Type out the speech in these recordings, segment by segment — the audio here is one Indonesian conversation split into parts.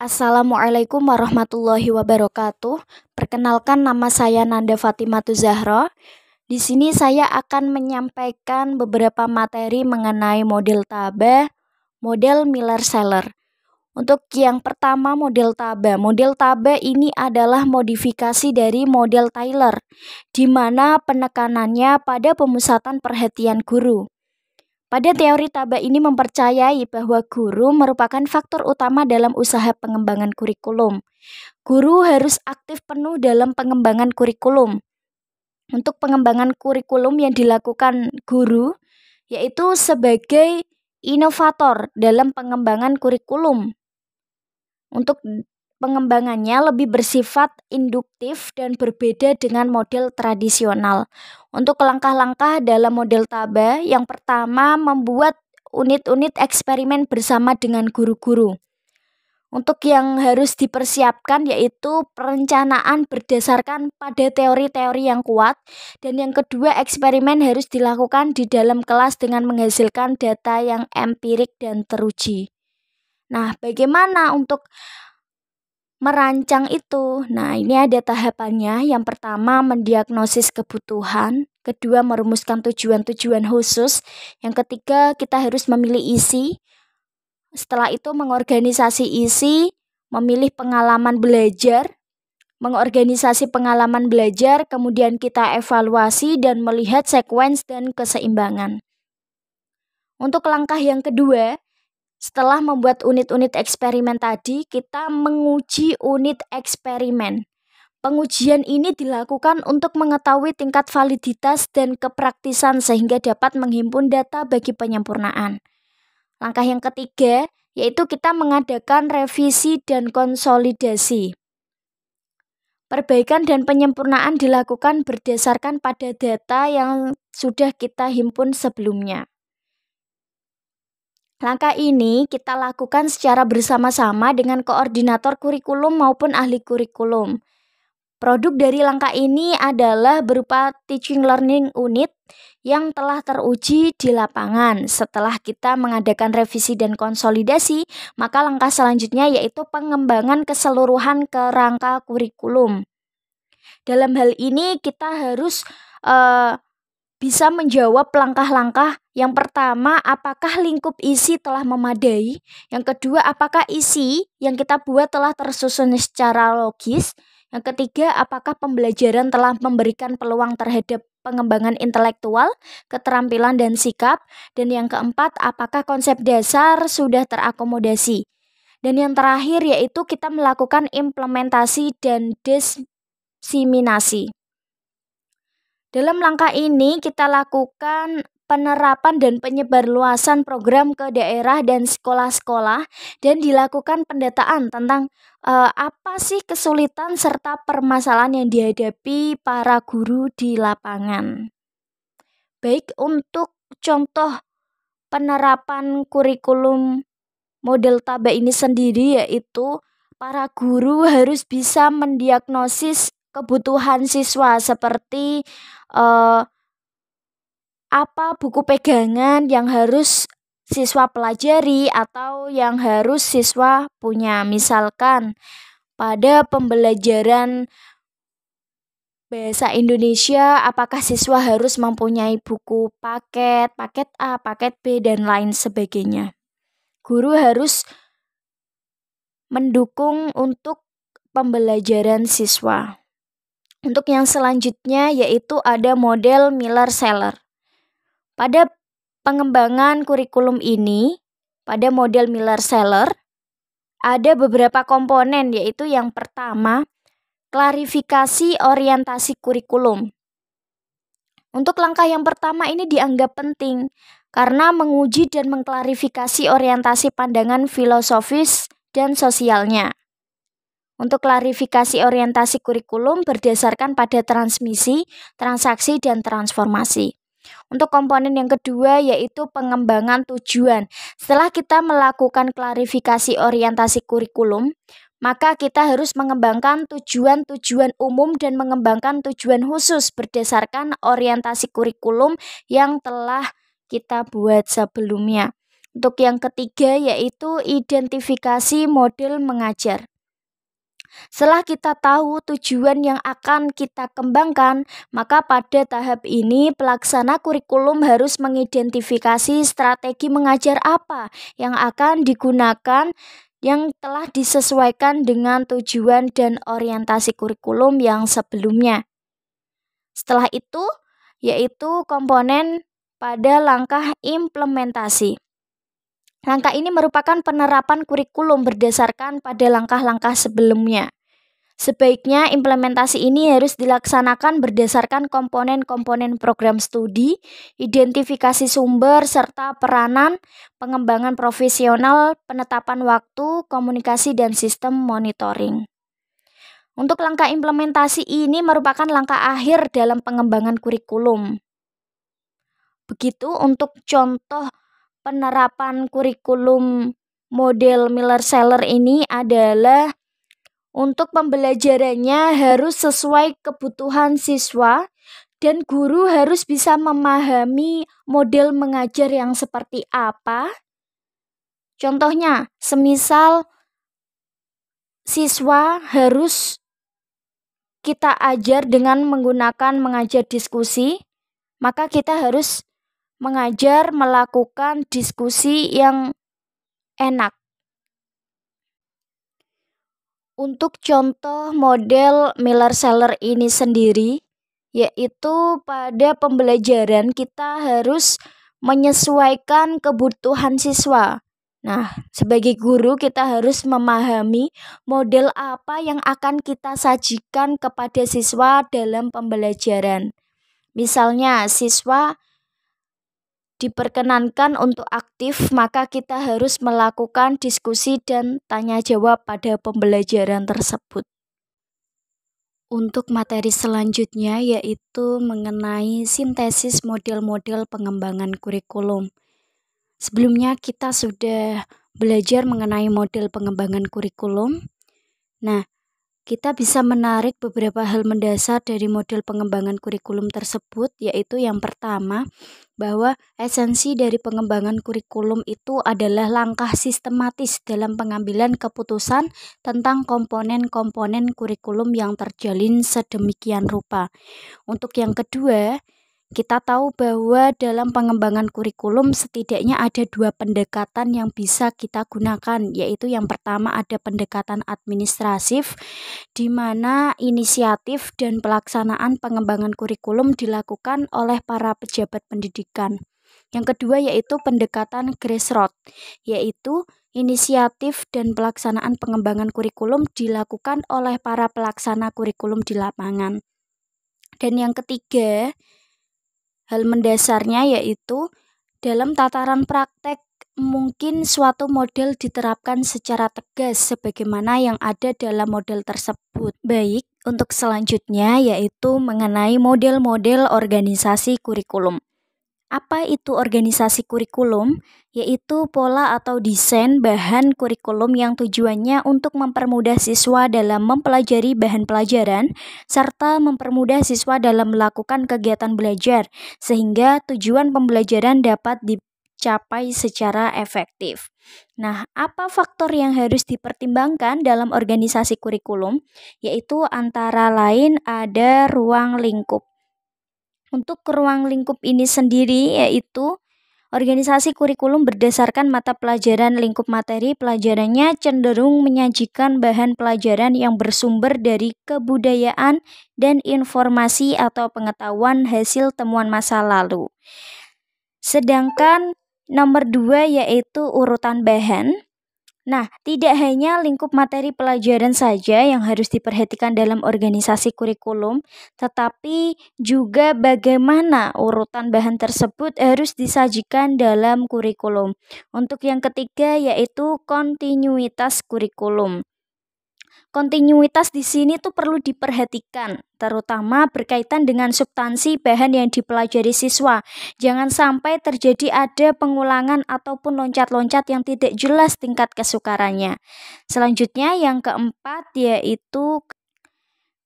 Assalamualaikum warahmatullahi wabarakatuh. Perkenalkan, nama saya Nanda Fatimatu Zahra. Di sini saya akan menyampaikan beberapa materi mengenai model Taba, model Miller-Seller. Untuk yang pertama, model Taba. Model Taba ini adalah modifikasi dari model Taylor, di mana penekanannya pada pemusatan perhatian guru. Pada teori Taba ini mempercayai bahwa guru merupakan faktor utama dalam usaha pengembangan kurikulum. Guru harus aktif penuh dalam pengembangan kurikulum. Untuk pengembangan kurikulum yang dilakukan guru, yaitu sebagai inovator dalam pengembangan kurikulum. Untuk pengembangannya lebih bersifat induktif dan berbeda dengan model tradisional. Untuk langkah-langkah dalam model Taba, yang pertama membuat unit-unit eksperimen bersama dengan guru-guru. Untuk yang harus dipersiapkan yaitu perencanaan berdasarkan pada teori-teori yang kuat, dan yang kedua, eksperimen harus dilakukan di dalam kelas dengan menghasilkan data yang empirik dan teruji. Nah, bagaimana untuk merancang itu? Nah, ini ada tahapannya. Yang pertama, mendiagnosis kebutuhan. Kedua, merumuskan tujuan-tujuan khusus. Yang ketiga, kita harus memilih isi. Setelah itu, mengorganisasi isi, memilih pengalaman belajar, mengorganisasi pengalaman belajar, kemudian kita evaluasi dan melihat sekuens dan keseimbangan. Untuk langkah yang kedua, setelah membuat unit-unit eksperimen tadi, kita menguji unit eksperimen. Pengujian ini dilakukan untuk mengetahui tingkat validitas dan kepraktisan sehingga dapat menghimpun data bagi penyempurnaan. Langkah yang ketiga, yaitu kita mengadakan revisi dan konsolidasi. Perbaikan dan penyempurnaan dilakukan berdasarkan pada data yang sudah kita himpun sebelumnya. Langkah ini kita lakukan secara bersama-sama dengan koordinator kurikulum maupun ahli kurikulum. Produk dari langkah ini adalah berupa teaching learning unit yang telah teruji di lapangan. Setelah kita mengadakan revisi dan konsolidasi, maka langkah selanjutnya yaitu pengembangan keseluruhan kerangka kurikulum. Dalam hal ini kita harus bisa menjawab langkah-langkah. Yang pertama, apakah lingkup isi telah memadai? Yang kedua, apakah isi yang kita buat telah tersusun secara logis? Yang ketiga, apakah pembelajaran telah memberikan peluang terhadap pengembangan intelektual, keterampilan, dan sikap? Dan yang keempat, apakah konsep dasar sudah terakomodasi? Dan yang terakhir yaitu kita melakukan implementasi dan diseminasi. Dalam langkah ini kita lakukan penerapan dan penyebarluasan program ke daerah dan sekolah-sekolah, dan dilakukan pendataan tentang apa sih kesulitan serta permasalahan yang dihadapi para guru di lapangan. Baik, untuk contoh penerapan kurikulum model Taba ini sendiri yaitu para guru harus bisa mendiagnosis kebutuhan siswa seperti apa buku pegangan yang harus siswa pelajari atau yang harus siswa punya. Misalkan pada pembelajaran bahasa Indonesia, apakah siswa harus mempunyai buku paket A, paket B, dan lain sebagainya. Guru harus mendukung untuk pembelajaran siswa. Untuk yang selanjutnya yaitu ada model Miller-Seller. Pada pengembangan kurikulum ini, pada model Miller-Seller, ada beberapa komponen, yaitu yang pertama, klarifikasi orientasi kurikulum. Untuk langkah yang pertama ini dianggap penting karena menguji dan mengklarifikasi orientasi pandangan filosofis dan sosialnya. Untuk klarifikasi orientasi kurikulum berdasarkan pada transmisi, transaksi, dan transformasi. Untuk komponen yang kedua yaitu pengembangan tujuan. Setelah kita melakukan klarifikasi orientasi kurikulum, maka kita harus mengembangkan tujuan-tujuan umum dan mengembangkan tujuan khusus berdasarkan orientasi kurikulum yang telah kita buat sebelumnya. Untuk yang ketiga yaitu identifikasi model mengajar. Setelah kita tahu tujuan yang akan kita kembangkan, maka pada tahap ini pelaksana kurikulum harus mengidentifikasi strategi mengajar apa yang akan digunakan yang telah disesuaikan dengan tujuan dan orientasi kurikulum yang sebelumnya. Setelah itu, yaitu komponen pada langkah implementasi. Langkah ini merupakan penerapan kurikulum berdasarkan pada langkah-langkah sebelumnya. Sebaiknya implementasi ini harus dilaksanakan berdasarkan komponen-komponen program studi, identifikasi sumber, serta peranan, pengembangan profesional, penetapan waktu, komunikasi, dan sistem monitoring. Untuk langkah implementasi ini merupakan langkah akhir dalam pengembangan kurikulum. Begitu untuk contoh penerapan kurikulum model Miller-Celler ini adalah untuk pembelajarannya harus sesuai kebutuhan siswa dan guru harus bisa memahami model mengajar yang seperti apa. Contohnya, semisal siswa harus kita ajar dengan menggunakan mengajar diskusi, maka kita harus mengajar melakukan diskusi yang enak. Untuk contoh model Miller-Celler ini sendiri, yaitu pada pembelajaran kita harus menyesuaikan kebutuhan siswa. Nah, sebagai guru kita harus memahami model apa yang akan kita sajikan kepada siswa dalam pembelajaran. Misalnya, siswa diperkenankan untuk aktif, maka kita harus melakukan diskusi dan tanya jawab pada pembelajaran tersebut. Untuk materi selanjutnya yaitu mengenai sintesis model-model pengembangan kurikulum. Sebelumnya kita sudah belajar mengenai model pengembangan kurikulum. Nah, kita bisa menarik beberapa hal mendasar dari model pengembangan kurikulum tersebut, yaitu yang pertama, bahwa esensi dari pengembangan kurikulum itu adalah langkah sistematis dalam pengambilan keputusan tentang komponen-komponen kurikulum yang terjalin sedemikian rupa. Untuk yang kedua, kita tahu bahwa dalam pengembangan kurikulum setidaknya ada dua pendekatan yang bisa kita gunakan, yaitu yang pertama ada pendekatan administratif, di mana inisiatif dan pelaksanaan pengembangan kurikulum dilakukan oleh para pejabat pendidikan. Yang kedua yaitu pendekatan grassroots, yaitu inisiatif dan pelaksanaan pengembangan kurikulum dilakukan oleh para pelaksana kurikulum di lapangan. Dan yang ketiga, hal mendasarnya yaitu dalam tataran praktek mungkin suatu model diterapkan secara tegas sebagaimana yang ada dalam model tersebut. Baik, untuk selanjutnya yaitu mengenai model-model organisasi kurikulum. Apa itu organisasi kurikulum? Yaitu pola atau desain bahan kurikulum yang tujuannya untuk mempermudah siswa dalam mempelajari bahan pelajaran serta mempermudah siswa dalam melakukan kegiatan belajar sehingga tujuan pembelajaran dapat dicapai secara efektif. Nah, apa faktor yang harus dipertimbangkan dalam organisasi kurikulum? Yaitu antara lain ada ruang lingkup. Untuk ruang lingkup ini sendiri yaitu organisasi kurikulum berdasarkan mata pelajaran lingkup materi pelajarannya cenderung menyajikan bahan pelajaran yang bersumber dari kebudayaan dan informasi atau pengetahuan hasil temuan masa lalu. Sedangkan nomor 2 yaitu urutan bahan. Nah, tidak hanya lingkup materi pelajaran saja yang harus diperhatikan dalam organisasi kurikulum, tetapi juga bagaimana urutan bahan tersebut harus disajikan dalam kurikulum. Untuk yang ketiga yaitu kontinuitas kurikulum. Kontinuitas di sini tuh perlu diperhatikan, terutama berkaitan dengan substansi bahan yang dipelajari siswa. Jangan sampai terjadi ada pengulangan ataupun loncat-loncat yang tidak jelas tingkat kesukarannya. Selanjutnya yang keempat yaitu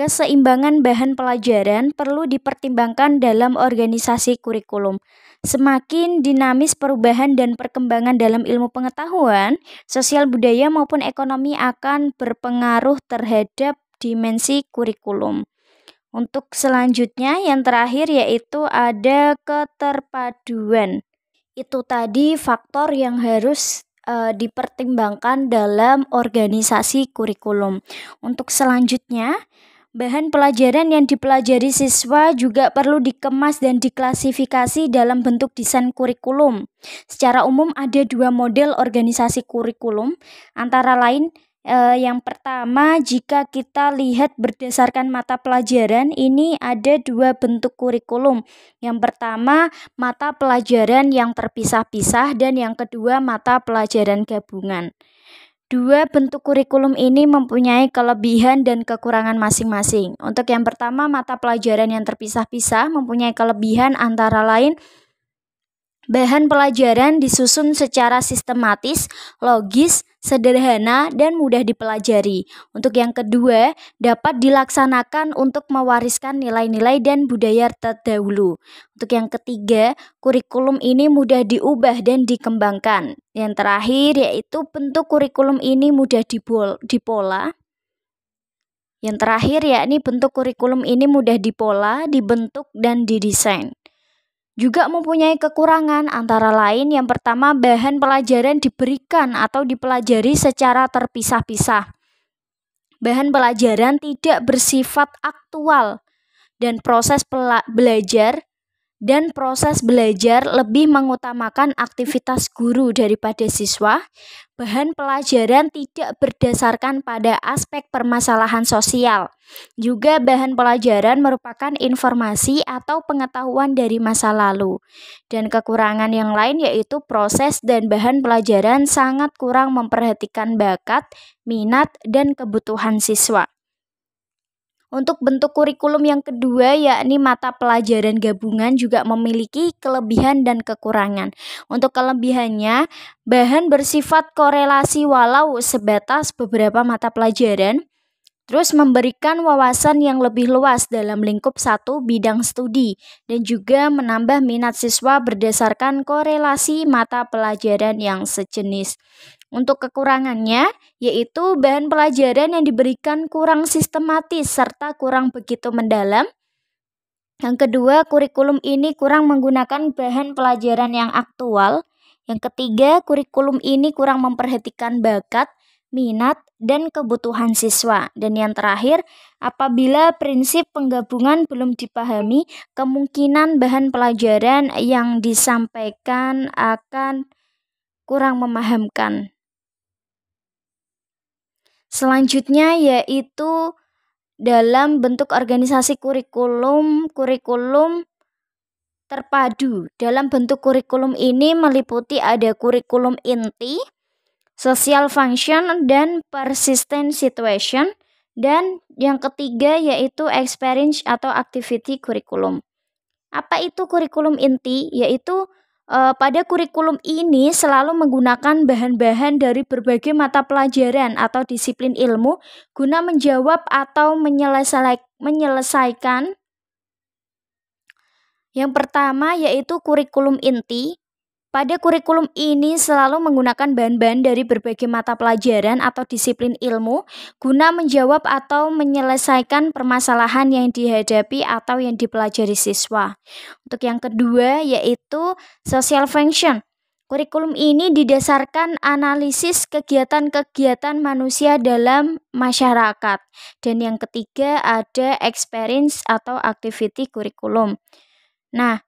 keseimbangan bahan pelajaran perlu dipertimbangkan dalam organisasi kurikulum. Semakin dinamis perubahan dan perkembangan dalam ilmu pengetahuan, sosial budaya maupun ekonomi akan berpengaruh terhadap dimensi kurikulum. Untuk selanjutnya yang terakhir yaitu ada keterpaduan. Itu tadi faktor yang harus dipertimbangkan dalam organisasi kurikulum. Untuk selanjutnya, bahan pelajaran yang dipelajari siswa juga perlu dikemas dan diklasifikasi dalam bentuk desain kurikulum. Secara umum ada dua model organisasi kurikulum, antara lain yang pertama, jika kita lihat berdasarkan mata pelajaran, ini ada dua bentuk kurikulum. Yang pertama, mata pelajaran yang terpisah-pisah, dan yang kedua, mata pelajaran gabungan. Dua bentuk kurikulum ini mempunyai kelebihan dan kekurangan masing-masing. Untuk yang pertama, mata pelajaran yang terpisah-pisah mempunyai kelebihan antara lain bahan pelajaran disusun secara sistematis, logis, sederhana, dan mudah dipelajari. Untuk yang kedua, dapat dilaksanakan untuk mewariskan nilai-nilai dan budaya terdahulu. Untuk yang ketiga, kurikulum ini mudah diubah dan dikembangkan. Yang terakhir yaitu bentuk kurikulum ini mudah dipola. Yang terakhir yakni bentuk kurikulum ini mudah dipola, dibentuk, dan didesain. Juga mempunyai kekurangan, antara lain yang pertama, bahan pelajaran diberikan atau dipelajari secara terpisah-pisah. Bahan pelajaran tidak bersifat aktual dan proses belajar lebih mengutamakan aktivitas guru daripada siswa. Bahan pelajaran tidak berdasarkan pada aspek permasalahan sosial. Juga bahan pelajaran merupakan informasi atau pengetahuan dari masa lalu. Dan kekurangan yang lain yaitu proses dan bahan pelajaran sangat kurang memperhatikan bakat, minat, dan kebutuhan siswa. Untuk bentuk kurikulum yang kedua yakni mata pelajaran gabungan juga memiliki kelebihan dan kekurangan. Untuk kelebihannya, bahan bersifat korelasi walau sebatas beberapa mata pelajaran, terus memberikan wawasan yang lebih luas dalam lingkup satu bidang studi dan juga menambah minat siswa berdasarkan korelasi mata pelajaran yang sejenis. Untuk kekurangannya, yaitu bahan pelajaran yang diberikan kurang sistematis serta kurang begitu mendalam. Yang kedua, kurikulum ini kurang menggunakan bahan pelajaran yang aktual. Yang ketiga, kurikulum ini kurang memperhatikan bakat, minat, dan kebutuhan siswa. Dan yang terakhir, apabila prinsip penggabungan belum dipahami, kemungkinan bahan pelajaran yang disampaikan akan kurang memahamkan. Selanjutnya yaitu dalam bentuk organisasi kurikulum terpadu. Dalam bentuk kurikulum ini meliputi ada kurikulum inti, social function, dan persistent situation. Dan yang ketiga yaitu experience atau activity kurikulum. Apa itu kurikulum inti? Yaitu pada kurikulum ini selalu menggunakan bahan-bahan dari berbagai mata pelajaran atau disiplin ilmu guna menjawab atau menyelesaikan. Yang pertama yaitu kurikulum inti. Pada kurikulum ini selalu menggunakan bahan-bahan dari berbagai mata pelajaran atau disiplin ilmu guna menjawab atau menyelesaikan permasalahan yang dihadapi atau yang dipelajari siswa. Untuk yang kedua yaitu social function. Kurikulum ini didasarkan analisis kegiatan-kegiatan manusia dalam masyarakat. Dan yang ketiga ada experience atau activity kurikulum. Nah,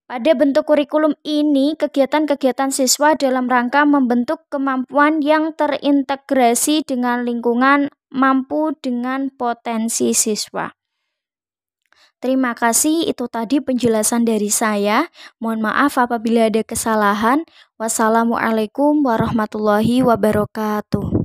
pada bentuk kurikulum ini, kegiatan-kegiatan siswa dalam rangka membentuk kemampuan yang terintegrasi dengan lingkungan, mampu dengan potensi siswa. Terima kasih, itu tadi penjelasan dari saya. Mohon maaf apabila ada kesalahan. Wassalamualaikum warahmatullahi wabarakatuh.